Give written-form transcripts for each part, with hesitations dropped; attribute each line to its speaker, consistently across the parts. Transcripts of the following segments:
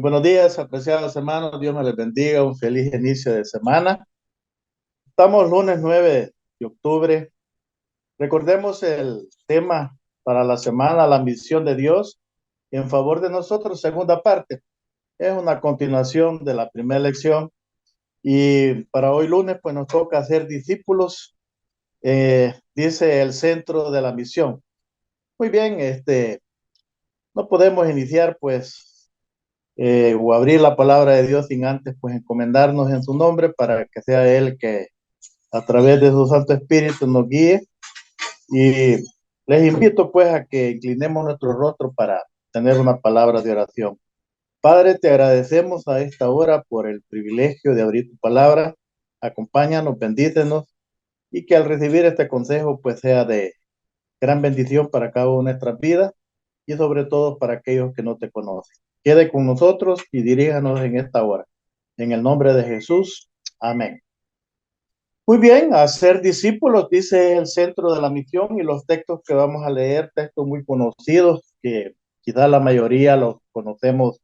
Speaker 1: buenos días, apreciados hermanos. Dios me les bendiga. Un feliz inicio de semana. Estamos lunes 9 de octubre. Recordemos el tema para la semana, la misión de Dios en favor de nosotros, segunda parte. Es una continuación de la primera lección. Y para hoy lunes, pues nos toca hacer discípulos, dice el centro de la misión. Muy bien, no podemos iniciar, pues o abrir la palabra de Dios sin antes pues encomendarnos en su nombre para que sea Él que a través de su Santo Espíritu nos guíe. Y les invito pues a que inclinemos nuestro rostro para tener una palabra de oración. Padre, te agradecemos a esta hora por el privilegio de abrir tu palabra. Acompáñanos, bendícenos, y que al recibir este consejo pues sea de gran bendición para cada una de nuestras vidas y sobre todo para aquellos que no te conocen. Quede con nosotros y diríjanos en esta hora. En el nombre de Jesús. Amén. Muy bien, hacer discípulos, dice el centro de la misión, y los textos que vamos a leer, textos muy conocidos, que quizá la mayoría los conocemos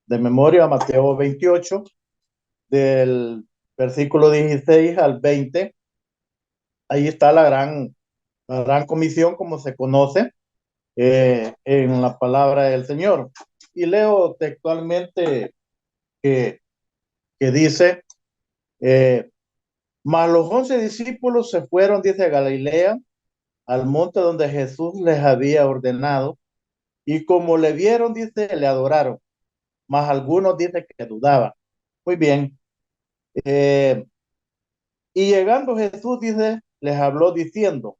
Speaker 1: de memoria. Mateo 28, del versículo 16 al 20. Ahí está la gran comisión, como se conoce en la palabra del Señor. Y leo textualmente que, que dice, eh, mas los 11 discípulos se fueron, dice, a Galilea, al monte donde Jesús les había ordenado, y como le vieron, dice, le adoraron, mas algunos dice que dudaban. Muy bien. Eh, y llegando Jesús, dice, les habló diciendo,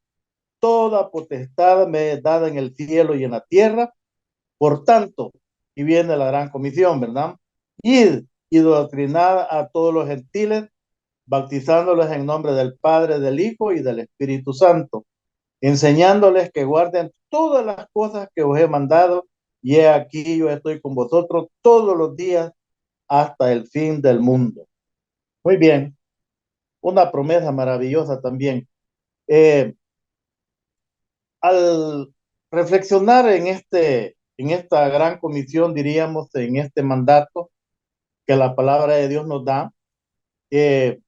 Speaker 1: toda potestad me es dada en el cielo y en la tierra. Por tanto, y viene la gran comisión, ¿verdad? Id y doctrinad a todos los gentiles, bautizándoles en nombre del Padre, del Hijo y del Espíritu Santo, enseñándoles que guarden todas las cosas que os he mandado, y he aquí yo estoy con vosotros todos los días hasta el fin del mundo. Muy bien, una promesa maravillosa también. Eh, al reflexionar en esta gran comisión, diríamos, en este mandato que la palabra de Dios nos da, eh,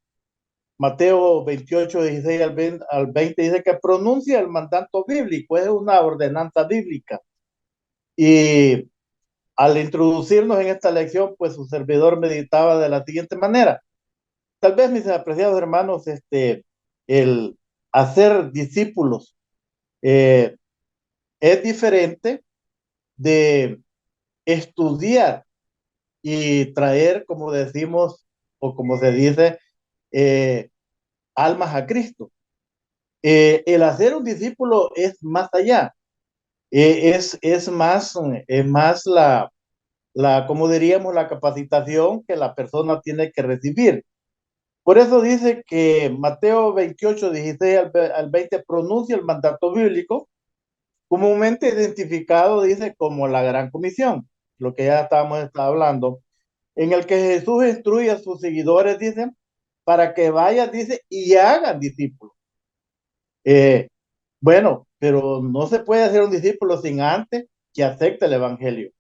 Speaker 1: Mateo 28, 16 al 20 dice que pronuncia el mandato bíblico, es una ordenanza bíblica. Y al introducirnos en esta lección, pues su servidor meditaba de la siguiente manera. Tal vez, mis apreciados hermanos, el hacer discípulos eh, es diferente de estudiar y traer, como decimos, o como se dice, eh, almas a Cristo. El hacer un discípulo es más allá, es más como diríamos, la capacitación que la persona tiene que recibir. Por eso dice que Mateo 28, 16 al 20 pronuncia el mandato bíblico, comúnmente identificado, dice, como la gran comisión, lo que ya estábamos hablando, en el que Jesús instruye a sus seguidores, dice, para que vayan, dice, y hagan discípulos. Eh, bueno, pero no se puede hacer un discípulo sin antes que acepte el evangelio,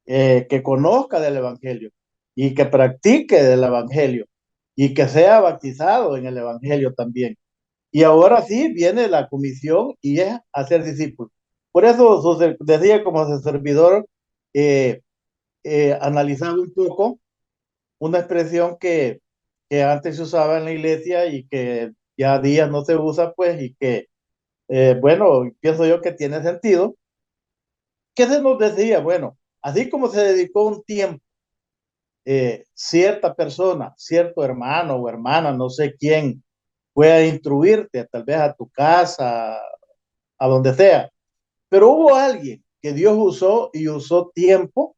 Speaker 1: que conozca del evangelio y que practique del evangelio y que sea bautizado en el evangelio también. Y ahora sí viene la comisión y es hacer discípulos. Por eso decía como su servidor, eh, analizaba un poco una expresión que antes se usaba en la iglesia y que ya a días no se usa, pues, y que bueno, pienso yo que tiene sentido. ¿Qué se nos decía? Bueno, así como se dedicó un tiempo, cierta persona, cierto hermano o hermana, no sé quién, fue a instruirte, tal vez a tu casa, a donde sea, pero hubo alguien que Dios usó y usó tiempo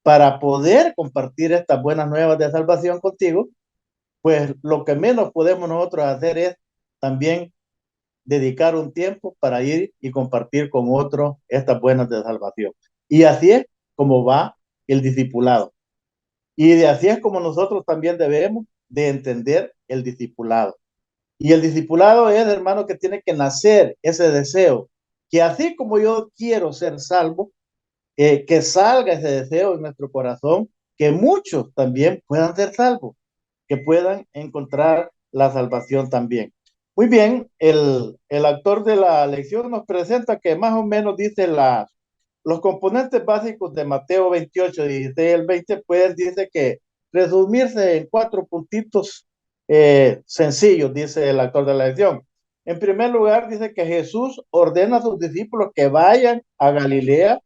Speaker 1: para poder compartir estas buenas nuevas de salvación contigo. Pues lo que menos podemos nosotros hacer es también dedicar un tiempo para ir y compartir con otros estas buenas de salvación. Y así es como va el discipulado. Y de así es como nosotros también debemos de entender el discipulado. Y el discipulado es, hermano, que tiene que nacer ese deseo, que así como yo quiero ser salvo, que salga ese deseo en nuestro corazón que muchos también puedan ser salvos, que puedan encontrar la salvación también. Muy bien, el autor de la lección nos presenta que más o menos dice los componentes básicos de Mateo 28, 16 al 20, pues dice que resumirse en 4 puntitos sencillos, dice el autor de la lección. En primer lugar, dice que Jesús ordena a sus discípulos que vayan a Galilea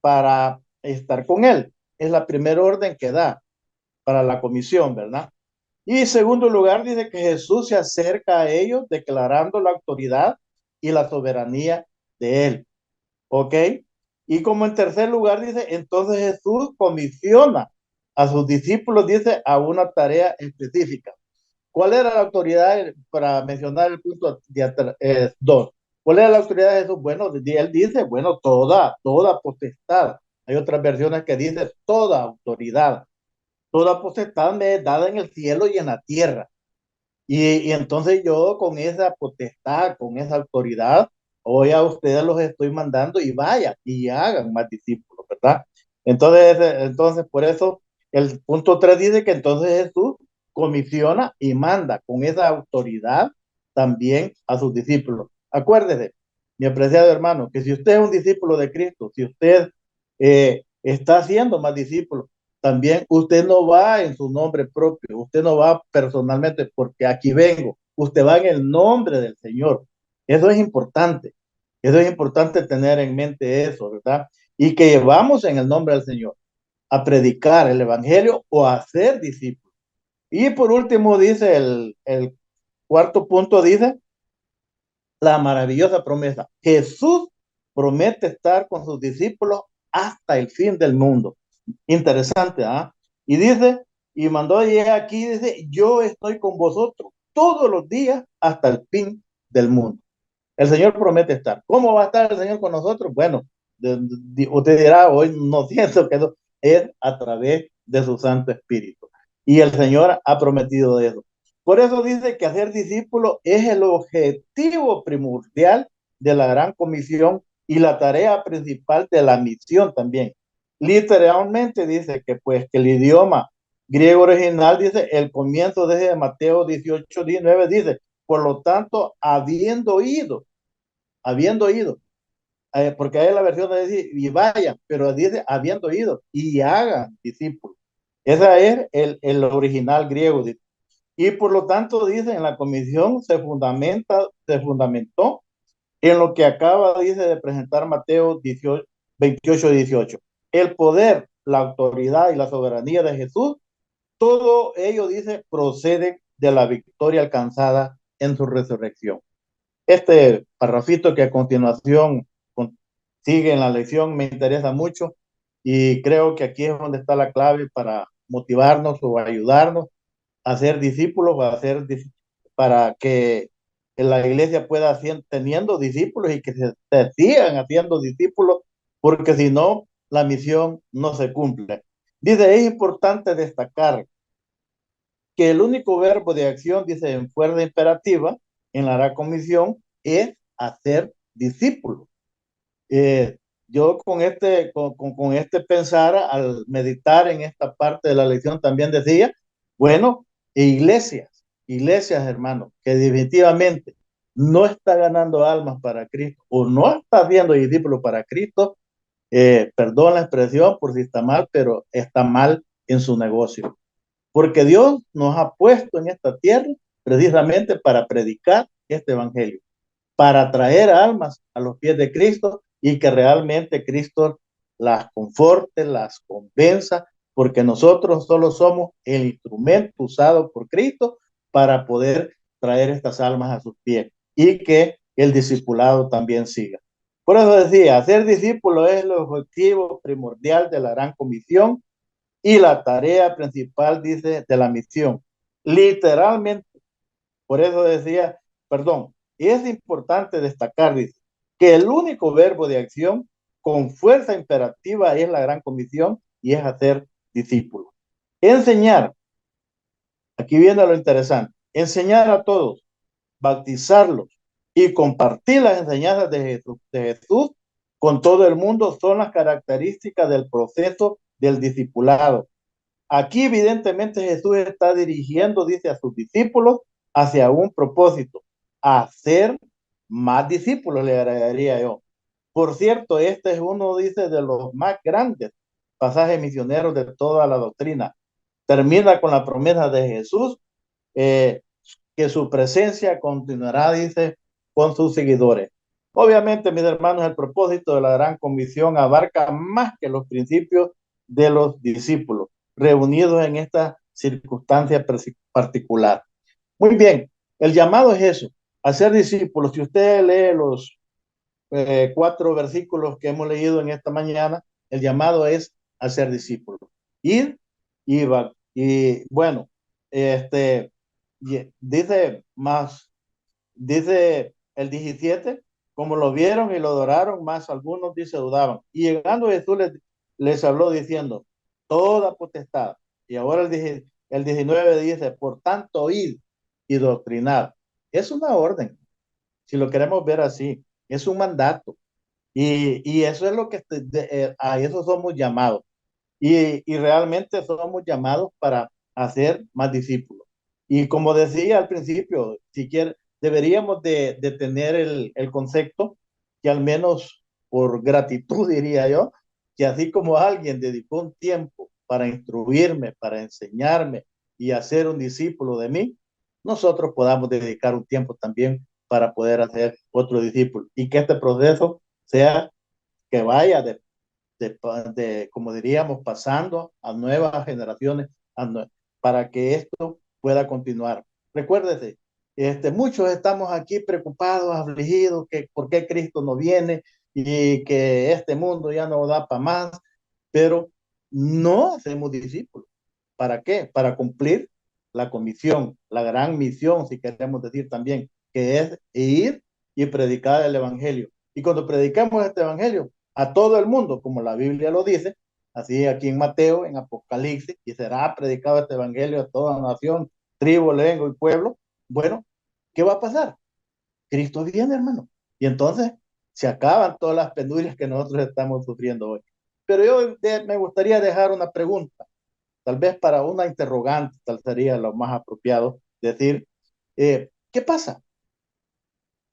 Speaker 1: para estar con él. Es la primera orden que da para la comisión, ¿verdad? Y en segundo lugar, dice que Jesús se acerca a ellos declarando la autoridad y la soberanía de él. ¿Ok? Y como en tercer lugar, dice, entonces Jesús comisiona a sus discípulos, dice, a una tarea específica. ¿Cuál era la autoridad para mencionar el punto 2? ¿Cuál era la autoridad de Jesús? Bueno, él dice, bueno, toda potestad. Hay otras versiones que dicen toda autoridad. Toda potestad me es dada en el cielo y en la tierra. Y entonces yo con esa potestad, con esa autoridad, hoy a ustedes los estoy mandando y vayan y hagan más discípulos, ¿verdad? Entonces por eso el punto 3 dice que entonces Jesús comisiona y manda con esa autoridad también a sus discípulos. Acuérdese, mi apreciado hermano, que si usted es un discípulo de Cristo, si usted está haciendo más discípulos, también usted no va en su nombre propio, usted no va personalmente porque aquí vengo, usted va en el nombre del Señor. Eso es importante tener en mente eso, ¿verdad? Y que llevamos en el nombre del Señor a predicar el Evangelio o a ser discípulos. Y por último dice el cuarto punto, dice la maravillosa promesa. Jesús promete estar con sus discípulos hasta el fin del mundo. Interesante, ¿ah? Y dice, y mandó llegar aquí, dice, yo estoy con vosotros todos los días hasta el fin del mundo. El Señor promete estar. ¿Cómo va a estar el Señor con nosotros? Bueno, usted dirá, hoy no siento que eso es a través de su Santo Espíritu. Y el Señor ha prometido eso. Por eso dice que hacer discípulo es el objetivo primordial de la gran comisión y la tarea principal de la misión también. Literalmente dice que pues que el idioma griego original dice, el comienzo desde Mateo 18, 19 dice, por lo tanto, habiendo ido, porque hay la versión de decir, y vayan, pero dice, habiendo ido, y hagan discípulos. Ese es el original griego. Y por lo tanto, dice, en la comisión se fundamentó en lo que acaba, dice, de presentar Mateo 18, 28, 18. El poder, la autoridad y la soberanía de Jesús, todo ello, dice, procede de la victoria alcanzada en su resurrección. Este parrafito que a continuación sigue en la lección me interesa mucho y creo que aquí es donde está la clave para motivarnos o ayudarnos a ser discípulos, para que la iglesia pueda seguir teniendo discípulos y que se sigan haciendo discípulos, porque si no, la misión no se cumple. Dice, es importante destacar que el único verbo de acción, dice en fuerza imperativa, en la comisión, es hacer discípulos. Eh, yo con este pensar, al meditar en esta parte de la lección, también decía, bueno, iglesias, hermanos, que definitivamente no está ganando almas para Cristo o no está viendo discípulos para Cristo, perdón la expresión por si está mal, pero está mal en su negocio. Porque Dios nos ha puesto en esta tierra precisamente para predicar este evangelio, para traer almas a los pies de Cristo y que realmente Cristo las conforte, las convenza, porque nosotros solo somos el instrumento usado por Cristo para poder traer estas almas a sus pies y que el discipulado también siga. Por eso decía, ser discípulo es el objetivo primordial de la gran comisión y la tarea principal, dice, de la misión. Literalmente, por eso decía, perdón, y es importante destacar, dice, que el único verbo de acción con fuerza imperativa es la gran comisión y es hacer discípulos. Enseñar, aquí viene lo interesante, enseñar a todos, bautizarlos y compartir las enseñanzas de Jesús con todo el mundo son las características del proceso del discipulado. Aquí evidentemente Jesús está dirigiendo, dice, a sus discípulos hacia un propósito, hacer más discípulos, le agregaría yo. Por cierto, este es uno, dice, de los más grandes pasajes misioneros de toda la doctrina. Termina con la promesa de Jesús, eh, que su presencia continuará, dice, con sus seguidores. Obviamente, mis hermanos, el propósito de la gran comisión abarca más que los principios de los discípulos reunidos en esta circunstancia particular. Muy bien, el llamado es eso, a ser discípulos. Si usted lee los 4 versículos que hemos leído en esta mañana, el llamado es a ser discípulos. Ir y va. Y bueno, dice más, dice el 17, como lo vieron y lo adoraron, más algunos dice dudaban. Y llegando Jesús les habló diciendo, toda potestad. Y ahora el 19 dice, por tanto, id y doctrinar. Es una orden, si lo queremos ver así, es un mandato. Y eso es lo que a eso somos llamados. Y realmente somos llamados para hacer más discípulos. Y como decía al principio, si quiere, deberíamos de tener el concepto que al menos por gratitud diría yo, que así como alguien dedicó un tiempo para instruirme, para enseñarme y hacer un discípulo de mí, nosotros podamos dedicar un tiempo también para poder hacer otro discípulo y que este proceso sea que vaya como diríamos, pasando a nuevas generaciones para que esto pueda continuar. Recuérdese, muchos estamos aquí preocupados, afligidos, que por qué Cristo no viene y que este mundo ya no da para más, pero no hacemos discípulos. ¿Para qué? Para cumplir la comisión, la gran misión, si queremos decir también, que es ir y predicar el Evangelio. Y cuando predicamos este Evangelio a todo el mundo, como la Biblia lo dice, así aquí en Mateo, en Apocalipsis, y será predicado este Evangelio a toda nación, tribu, lengua y pueblo, bueno, ¿qué va a pasar? Cristo viene, hermano. Y entonces se acaban todas las penurias que nosotros estamos sufriendo hoy. Pero yo me gustaría dejar una pregunta, tal vez para una interrogante, tal sería lo más apropiado, decir, ¿qué pasa?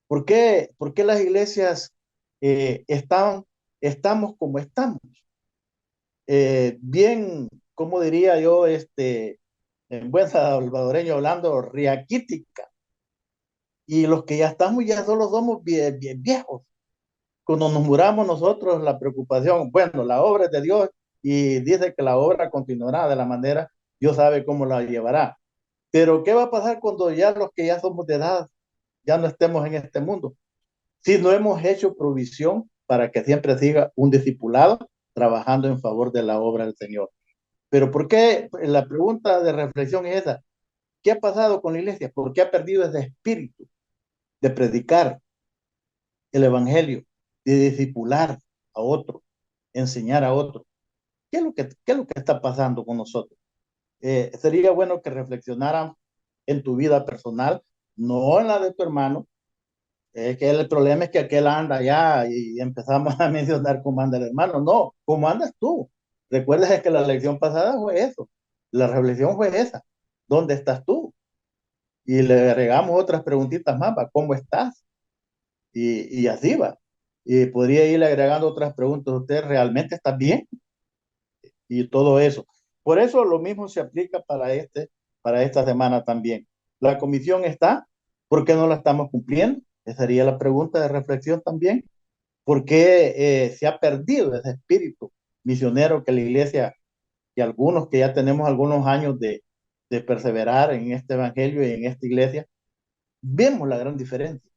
Speaker 1: Por qué las iglesias estamos como estamos? Bien, como diría yo, en buen salvadoreño hablando, riaquítica. Y los que ya estamos ya solo somos bien, bien viejos. Cuando nos muramos nosotros, la preocupación, bueno, la obra es de Dios y dice que la obra continuará de la manera, Dios sabe cómo la llevará. Pero ¿qué va a pasar cuando ya los que ya somos de edad ya no estemos en este mundo? Si no hemos hecho provisión para que siempre siga un discipulado trabajando en favor de la obra del Señor. Pero ¿por qué? La pregunta de reflexión es esa. ¿Qué ha pasado con la iglesia? ¿Por qué ha perdido ese espíritu de predicar el evangelio, de discipular a otro, enseñar a otro? ¿Qué es lo que está pasando con nosotros? Sería bueno que reflexionaran en tu vida personal, no en la de tu hermano. Que el problema es que aquel anda allá y empezamos a mencionar cómo anda el hermano. No, cómo andas tú. Recuerda que la lección pasada fue eso. La reflexión fue esa. ¿Dónde estás tú? Y le agregamos otras preguntitas más. ¿Va? ¿Cómo estás? Y así va. Y podría irle agregando otras preguntas. ¿Usted realmente está bien? Y todo eso. Por eso lo mismo se aplica para esta semana también. La comisión está, ¿por qué no la estamos cumpliendo? Esa sería la pregunta de reflexión también. ¿Por qué se ha perdido ese espíritu misionero que la iglesia y algunos que ya tenemos algunos años de perseverar en este evangelio y en esta iglesia, vemos la gran diferencia?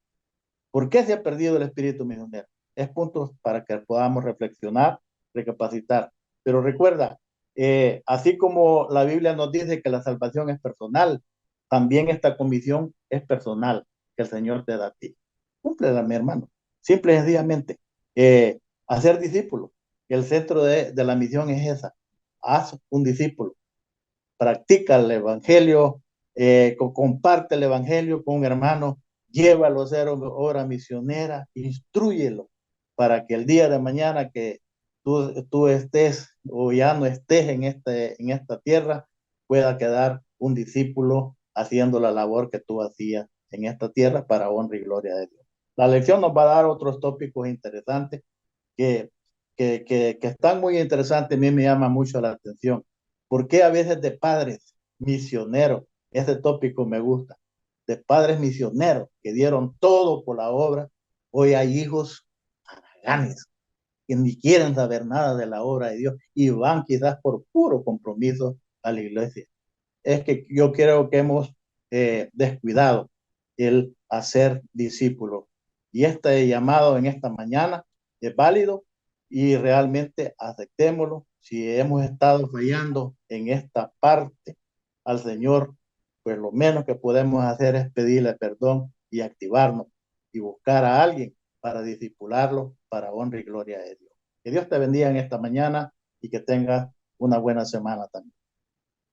Speaker 1: ¿Por qué se ha perdido el espíritu misionero? Es punto para que podamos reflexionar, recapacitar. Pero recuerda, así como la Biblia nos dice que la salvación es personal, también esta comisión es personal que el Señor te da a ti. Cúmplela, mi hermano. Simple y sencillamente, hacer discípulos. El centro de la misión es esa. Haz un discípulo. Practica el evangelio, comparte el evangelio con un hermano, llévalo a hacer obra misionera, instruyelo para que el día de mañana que tú estés o ya no estés en esta tierra, pueda quedar un discípulo haciendo la labor que tú hacías en esta tierra para honra y gloria de Dios. La lección nos va a dar otros tópicos interesantes que, que están muy interesantes. A mí me llama mucho la atención. ¿Por qué a veces de padres misioneros? Ese tópico me gusta. De padres misioneros que dieron todo por la obra, hoy hay hijos haraganes que ni quieren saber nada de la obra de Dios y van quizás por puro compromiso a la iglesia. Es que yo creo que hemos descuidado el hacer discípulos. Y este llamado en esta mañana es válido y realmente aceptémoslo. Si hemos estado fallando en esta parte al Señor, pues lo menos que podemos hacer es pedirle perdón y activarnos y buscar a alguien para discipularlo para honra y gloria de Dios. Que Dios te bendiga en esta mañana y que tengas una buena semana también.